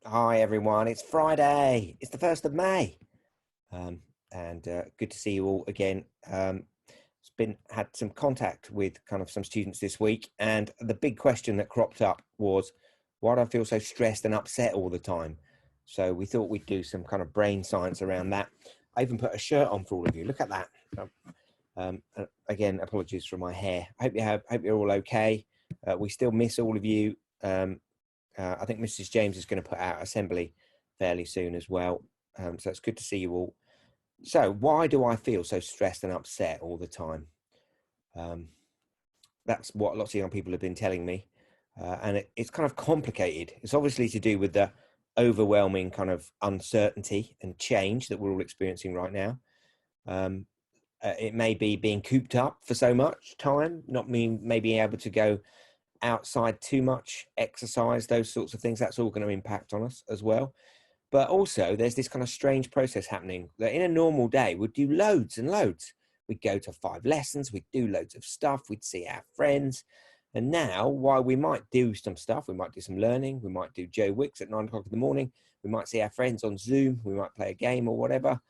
Hi everyone, it's Friday. It's the 1st of May. And good to see you all again. Had some contact with kind of some students this week, and the big question that cropped up was, why do I feel so stressed and upset all the time? So we thought we'd do some kind of brain science around that. I even put a shirt on for all of you. Look at that. Again, apologies for my hair. Hope you're all okay. We still miss all of you. I think Mrs. James is going to put out assembly fairly soon as well. So it's good to see you all. So why do I feel so stressed and upset all the time? That's what lots of young people have been telling me. And it's kind of complicated. It's obviously to do with the overwhelming kind of uncertainty and change that we're all experiencing right now. It may be being cooped up for so much time, not maybe able to go outside too much, exercise, those sorts of things. That's all going to impact on us as well. But also there's this kind of strange process happening that in a normal day we'd do loads and loads. We'd go to 5 lessons, we'd do loads of stuff, we'd see our friends. And now, while we might do some stuff, we might do some learning, we might do Joe Wicks at 9 o'clock in the morning, we might see our friends on Zoom, we might play a game or whatever.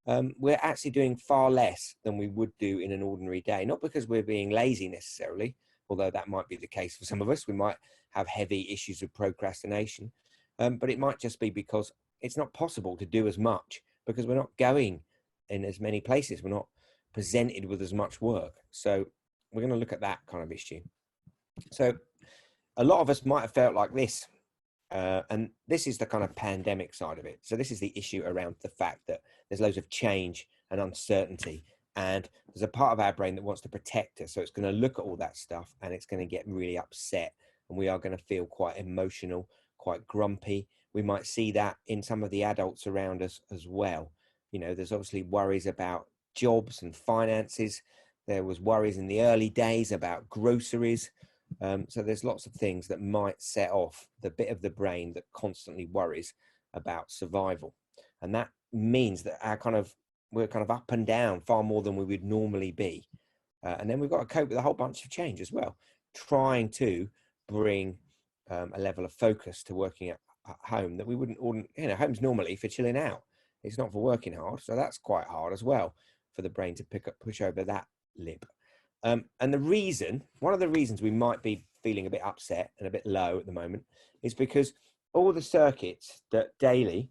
We're actually doing far less than we would do in an ordinary day. Not because we're being lazy necessarily, although that might be the case for some of us. We might have heavy issues of procrastination, but it might just be because it's not possible to do as much because we're not going in as many places. We're not presented with as much work. So we're going to look at that kind of issue. So a lot of us might have felt like this, and this is the kind of pandemic side of it. So this is the issue around the fact that there's loads of change and uncertainty, and there's a part of our brain that wants to protect us. So it's going to look at all that stuff and it's going to get really upset, and we are going to feel quite emotional, quite grumpy. We might see that in some of the adults around us as well. You know, there's obviously worries about jobs and finances. There was worries in the early days about groceries. So there's lots of things that might set off the bit of the brain that constantly worries about survival. And that means that we're kind of up and down far more than we would normally be. And then we've got to cope with a whole bunch of change as well, trying to bring a level of focus to working at home that we wouldn't, home's normally for chilling out. It's not for working hard. So that's quite hard as well for the brain to push over that lip. And one of the reasons we might be feeling a bit upset and a bit low at the moment is because all the circuits that daily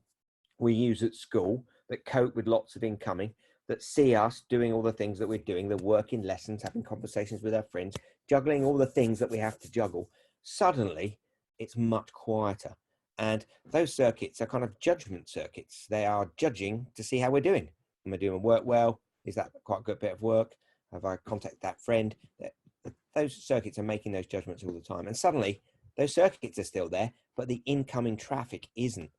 we use at school that cope with lots of incoming, that see us doing all the things that we're doing, the working lessons, having conversations with our friends, juggling all the things that we have to juggle, suddenly it's much quieter. And those circuits are kind of judgment circuits. They are judging to see how we're doing. Am I doing work well? Is that quite a good bit of work? Have I contacted that friend? Those circuits are making those judgments all the time. And suddenly those circuits are still there, but the incoming traffic isn't.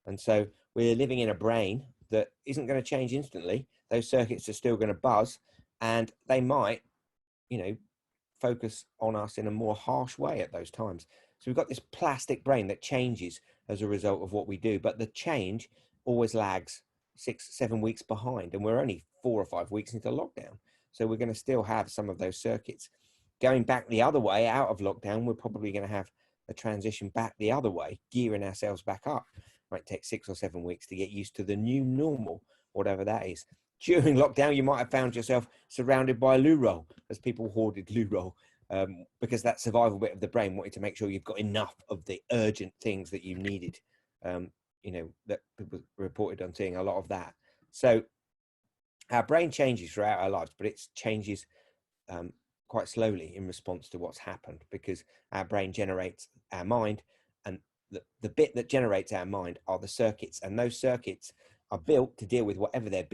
And so we're living in a brain that isn't going to change instantly. Those circuits are still going to buzz, and they might, focus on us in a more harsh way at those times. So we've got this plastic brain that changes as a result of what we do, but the change always lags 6-7 weeks behind, and we're only 4 or 5 weeks into lockdown. So we're going to still have some of those circuits. Going back the other way out of lockdown, we're probably going to have a transition back the other way, gearing ourselves back up. Might take 6 or 7 weeks to get used to the new normal, whatever that is. During lockdown, you might have found yourself surrounded by loo roll as people hoarded loo roll, because that survival bit of the brain wanted to make sure you've got enough of the urgent things that you needed. That people reported on seeing a lot of that. So our brain changes throughout our lives, but it changes quite slowly in response to what's happened, because our brain generates our mind, and the bit that generates our mind are the circuits, and those circuits are built to deal with whatever they're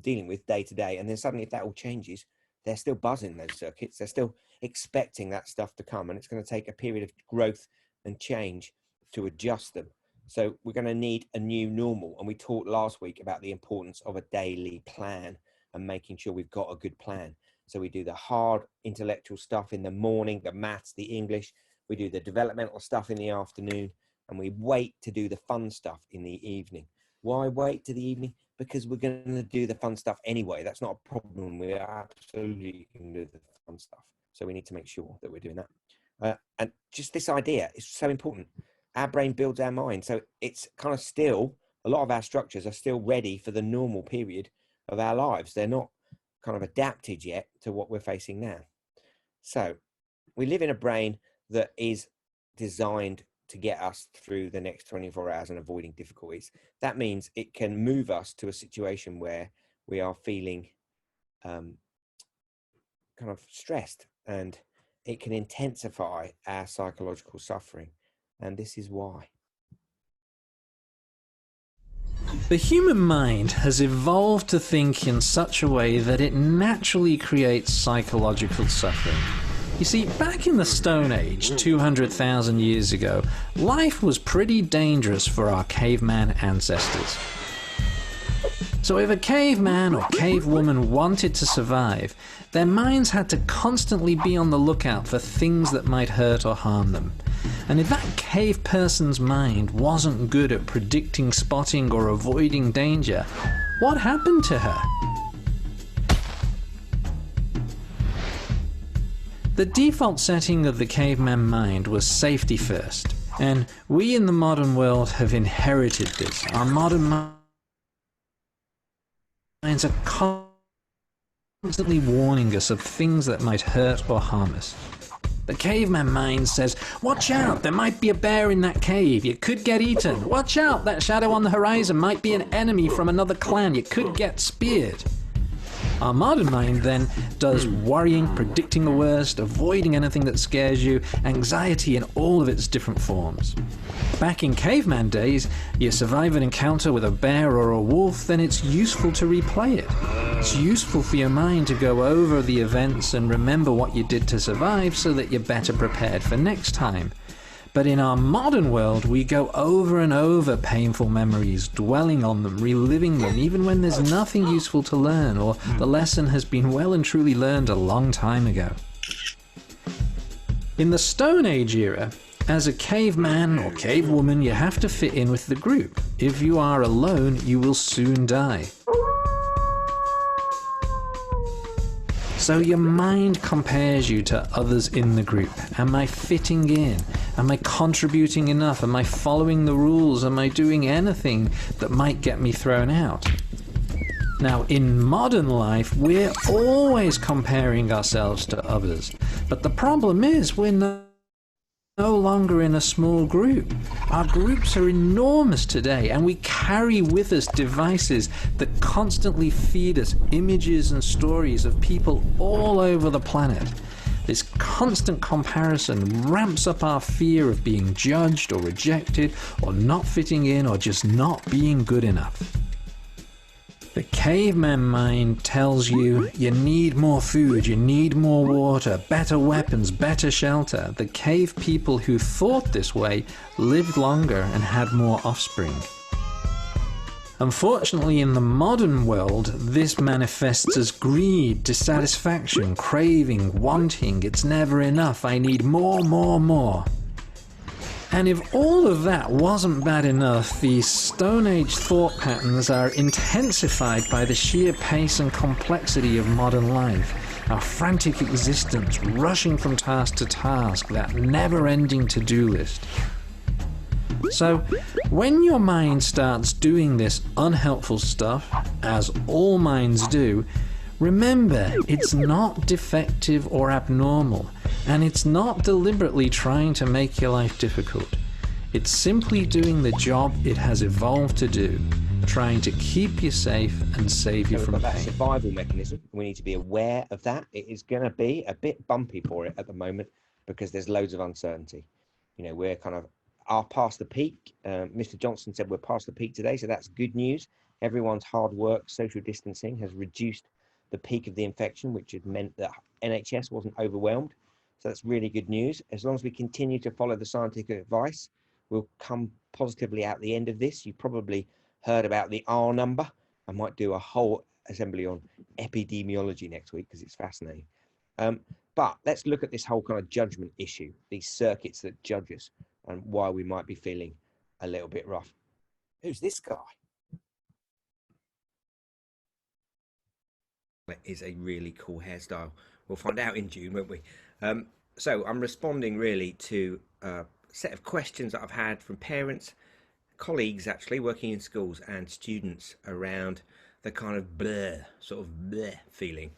dealing with day to day. And then suddenly, if that all changes, they're still buzzing, those circuits. They're still expecting that stuff to come, and it's going to take a period of growth and change to adjust them. So we're going to need a new normal. And we talked last week about the importance of a daily plan and making sure we've got a good plan. So we do the hard intellectual stuff in the morning, the maths, the English. We do the developmental stuff in the afternoon, and we wait to do the fun stuff in the evening. Why wait to the evening? Because we're going to do the fun stuff anyway. That's not a problem. We absolutely can do the fun stuff. So we need to make sure that we're doing that. And just this idea is so important. our brain builds our mind. So it's kind of still, a lot of our structures are still ready for the normal period of our lives. They're not kind of adapted yet to what we're facing now. So we live in a brain that is designed to get us through the next 24 hours and avoiding difficulties. That means it can move us to a situation where we are feeling kind of stressed, and it can intensify our psychological suffering. And this is why. The human mind has evolved to think in such a way that it naturally creates psychological suffering. You see, back in the Stone Age, 200,000 years ago, life was pretty dangerous for our caveman ancestors. So if a caveman or cavewoman wanted to survive, their minds had to constantly be on the lookout for things that might hurt or harm them. And if that cave person's mind wasn't good at predicting, spotting, or avoiding danger, what happened to her? The default setting of the caveman mind was safety first, and we in the modern world have inherited this. Our modern minds are constantly warning us of things that might hurt or harm us. The caveman mind says, watch out, there might be a bear in that cave, you could get eaten. Watch out, that shadow on the horizon might be an enemy from another clan, you could get speared. Our modern mind then does worrying, predicting the worst, avoiding anything that scares you, anxiety in all of its different forms. Back in caveman days, you survive an encounter with a bear or a wolf, then it's useful to replay it. It's useful for your mind to go over the events and remember what you did to survive so that you're better prepared for next time. But in our modern world, we go over and over painful memories, dwelling on them, reliving them, even when there's nothing useful to learn, or the lesson has been well and truly learned a long time ago. In the Stone Age era, as a caveman or cavewoman, you have to fit in with the group. If you are alone, you will soon die. So your mind compares you to others in the group. Am I fitting in? Am I contributing enough? Am I following the rules? Am I doing anything that might get me thrown out? Now, in modern life, we're always comparing ourselves to others. But the problem is we're no longer in a small group. Our groups are enormous today, and we carry with us devices that constantly feed us images and stories of people all over the planet. This constant comparison ramps up our fear of being judged or rejected or not fitting in or just not being good enough. The caveman mind tells you you need more food, you need more water, better weapons, better shelter. The cave people who thought this way lived longer and had more offspring. Unfortunately, in the modern world, this manifests as greed, dissatisfaction, craving, wanting. It's never enough. I need more, more, more. And if all of that wasn't bad enough, these Stone Age thought patterns are intensified by the sheer pace and complexity of modern life. Our frantic existence, rushing from task to task, that never-ending to-do list. So, when your mind starts doing this unhelpful stuff, as all minds do, remember, it's not defective or abnormal, and it's not deliberately trying to make your life difficult. It's simply doing the job it has evolved to do, trying to keep you safe and save you from pain. That survival mechanism, we need to be aware of that. It is going to be a bit bumpy for it at the moment because there's loads of uncertainty. You know, we're kind of past the peak. Mr. Johnson said we're past the peak today, so that's good news. Everyone's hard work, social distancing has reduced the peak of the infection, which had meant that NHS wasn't overwhelmed. So that's really good news. As long as we continue to follow the scientific advice, we'll come positively out the end of this. You probably heard about the R number. I might do a whole assembly on epidemiology next week because it's fascinating. But let's look at this whole kind of judgment issue, these circuits that judge us and why we might be feeling a little bit rough. Who's this guy? That is a really cool hairstyle. We'll find out in June, won't we? So I'm responding really to set of questions that I've had from parents, colleagues actually working in schools, and students around the kind of sort of bleh feeling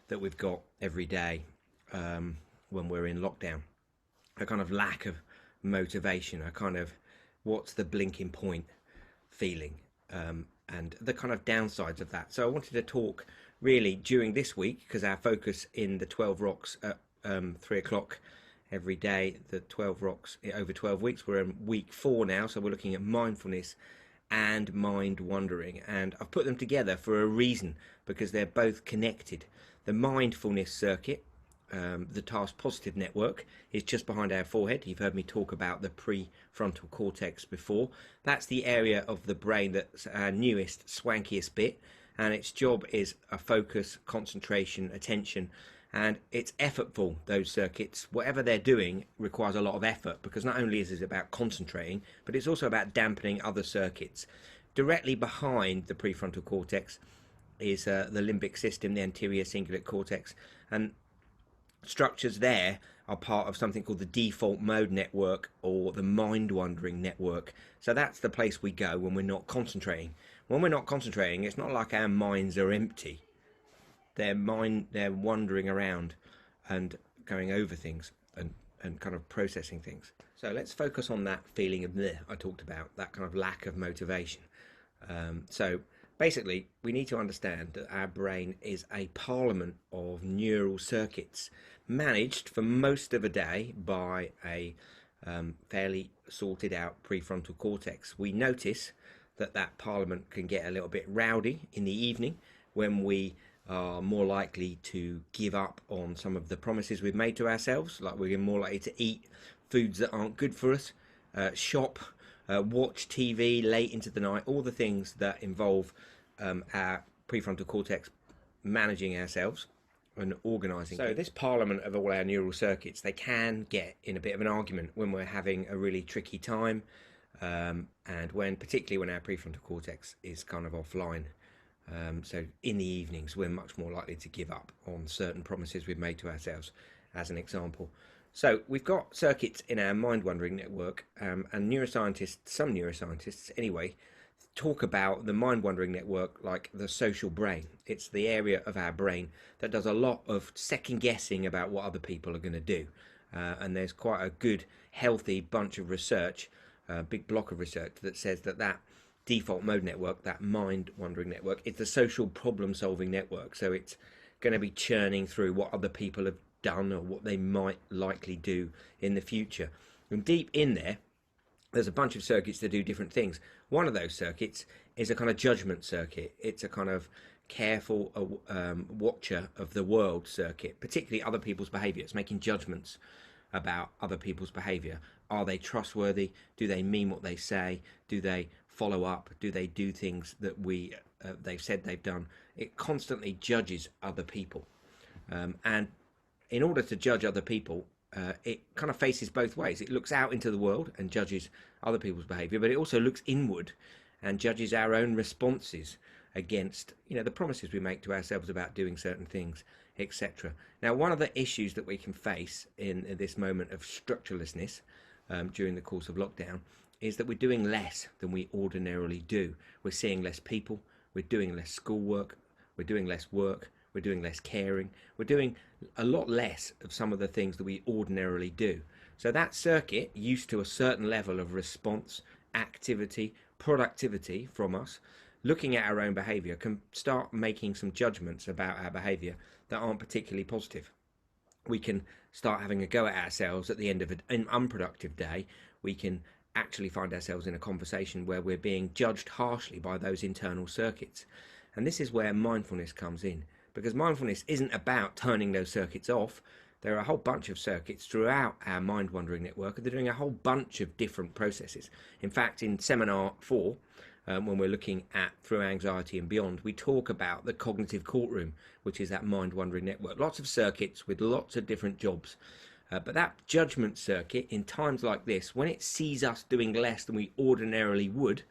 that we've got every day when we're in lockdown. A kind of lack of motivation, a kind of what's the blinking point feeling, and the kind of downsides of that. So I wanted to talk really during this week, because our focus in the 12 Rocks at 3 o'clock every day, the 12 Rocks over 12 weeks, we're in week 4 now, so we're looking at mindfulness and mind wandering, and I've put them together for a reason, because they're both connected. The mindfulness circuit, the task positive network, is just behind our forehead. You've heard me talk about the prefrontal cortex before. That's the area of the brain that's our newest, swankiest bit, and its job is a focus, concentration, attention, and it's effortful. Those circuits, whatever they're doing, requires a lot of effort, because not only is it about concentrating, but it's also about dampening other circuits. Directly behind the prefrontal cortex is the limbic system, the anterior cingulate cortex, and structures there are part of something called the default mode network, or the mind wandering network. So that's the place we go when we're not concentrating. When we're not concentrating, it's not like our minds are empty. They're wandering around and going over things and kind of processing things. So let's focus on that feeling of bleh I talked about, that kind of lack of motivation. So basically, we need to understand that our brain is a parliament of neural circuits, managed for most of a day by a fairly sorted out prefrontal cortex. We notice that that parliament can get a little bit rowdy in the evening, when we are more likely to give up on some of the promises we've made to ourselves, like we're more likely to eat foods that aren't good for us, shop, watch TV late into the night, all the things that involve our prefrontal cortex managing ourselves and organising. So this parliament of all our neural circuits, they can get in a bit of an argument when we're having a really tricky time, and particularly when our prefrontal cortex is kind of offline. So in the evenings, we're much more likely to give up on certain promises we've made to ourselves, as an example. So we've got circuits in our mind wandering network, and neuroscientists, some neuroscientists anyway, talk about the mind wandering network like the social brain. It's the area of our brain that does a lot of second guessing about what other people are going to do. And there's quite a good, healthy bunch of research, big block of research, that says that default mode network, that mind wandering network, it's the social problem solving network. So it's going to be churning through what other people have done or what they might likely do in the future. And deep in there's a bunch of circuits that do different things. One of those circuits is a kind of judgment circuit. It's a kind of careful watcher of the world circuit, particularly other people's behavior. It's making judgments about other people's behavior. Are they trustworthy? Do they mean what they say? Do they follow up? Do they do things that they've said they've done? It constantly judges other people, and in order to judge other people, it kind of faces both ways. It looks out into the world and judges other people's behavior, but it also looks inward and judges our own responses against, the promises we make to ourselves about doing certain things, etc. Now, one of the issues that we can face in this moment of structurelessness during the course of lockdown is that we're doing less than we ordinarily do. We're seeing less people, we're doing less schoolwork, we're doing less work, we're doing less caring, we're doing a lot less of some of the things that we ordinarily do. So that circuit, used to a certain level of response, activity, productivity from us, looking at our own behaviour, can start making some judgments about our behaviour that aren't particularly positive. We can start having a go at ourselves at the end of an unproductive day. We can actually find ourselves in a conversation where we're being judged harshly by those internal circuits. And this is where mindfulness comes in, because mindfulness isn't about turning those circuits off. There are a whole bunch of circuits throughout our mind wandering network, and they're doing a whole bunch of different processes. In fact, in seminar 4, when we're looking at Through Anxiety and Beyond, we talk about the cognitive courtroom, which is that mind wandering network. Lots of circuits with lots of different jobs. But that judgment circuit, in times like this, when it sees us doing less than we ordinarily would,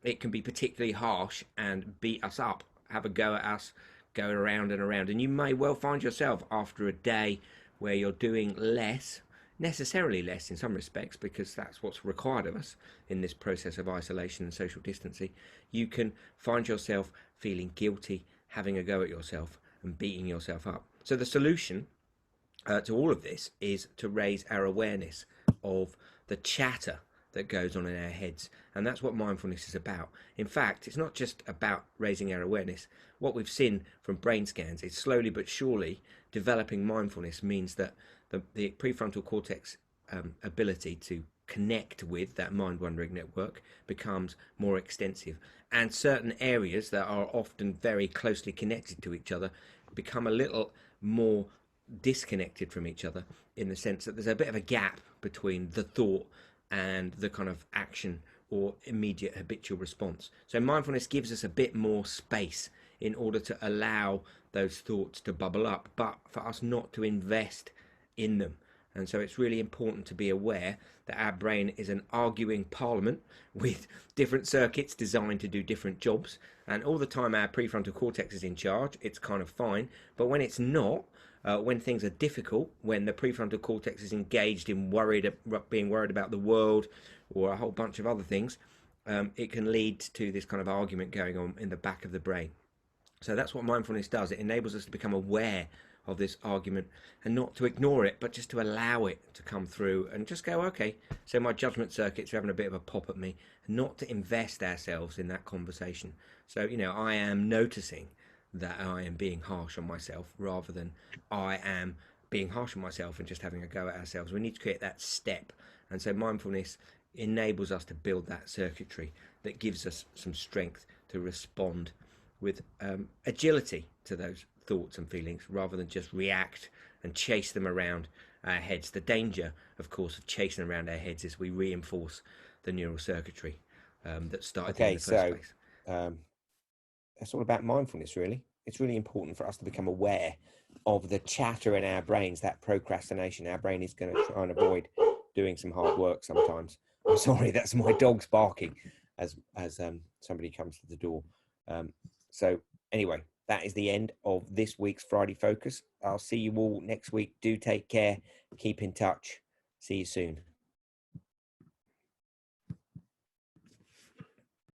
it can be particularly harsh and beat us up, have a go at us, go around and around. And you may well find yourself after a day where you're doing less necessarily less in some respects, because that's what's required of us in this process of isolation and social distancing, you can find yourself feeling guilty, having a go at yourself and beating yourself up. So the solution to all of this is to raise our awareness of the chatter that goes on in our heads. And that's what mindfulness is about. In fact, it's not just about raising our awareness. What we've seen from brain scans is slowly but surely developing mindfulness means that the prefrontal cortex ability to connect with that mind-wandering network becomes more extensive. And certain areas that are often very closely connected to each other become a little more disconnected from each other, in the sense that there's a bit of a gap between the thought and the kind of action or immediate habitual response. So mindfulness gives us a bit more space in order to allow those thoughts to bubble up, but for us not to invest in them. And so it's really important to be aware that our brain is an arguing parliament with different circuits designed to do different jobs. And all the time our prefrontal cortex is in charge, it's kind of fine. But when it's not, when things are difficult, when the prefrontal cortex is engaged in being worried about the world or a whole bunch of other things, it can lead to this kind of argument going on in the back of the brain. So that's what mindfulness does. It enables us to become aware of this argument and not to ignore it, but just to allow it to come through and just go, okay, so my judgment circuits are having a bit of a pop at me, and not to invest ourselves in that conversation. So, I am noticing that I am being harsh on myself rather than I am being harsh on myself and just having a go at ourselves. We need to create that step. And so mindfulness enables us to build that circuitry that gives us some strength to respond with agility to those thoughts and feelings, rather than just react and chase them around our heads. The danger, of course, of chasing around our heads is we reinforce the neural circuitry that started in the first place. That's all about mindfulness, really. It's really important for us to become aware of the chatter in our brains, that procrastination. Our brain is going to try and avoid doing some hard work sometimes. I'm sorry, that's my dog's barking as somebody comes to the door. So anyway, that is the end of this week's Friday Focus. I'll see you all next week. Do take care. Keep in touch. See you soon.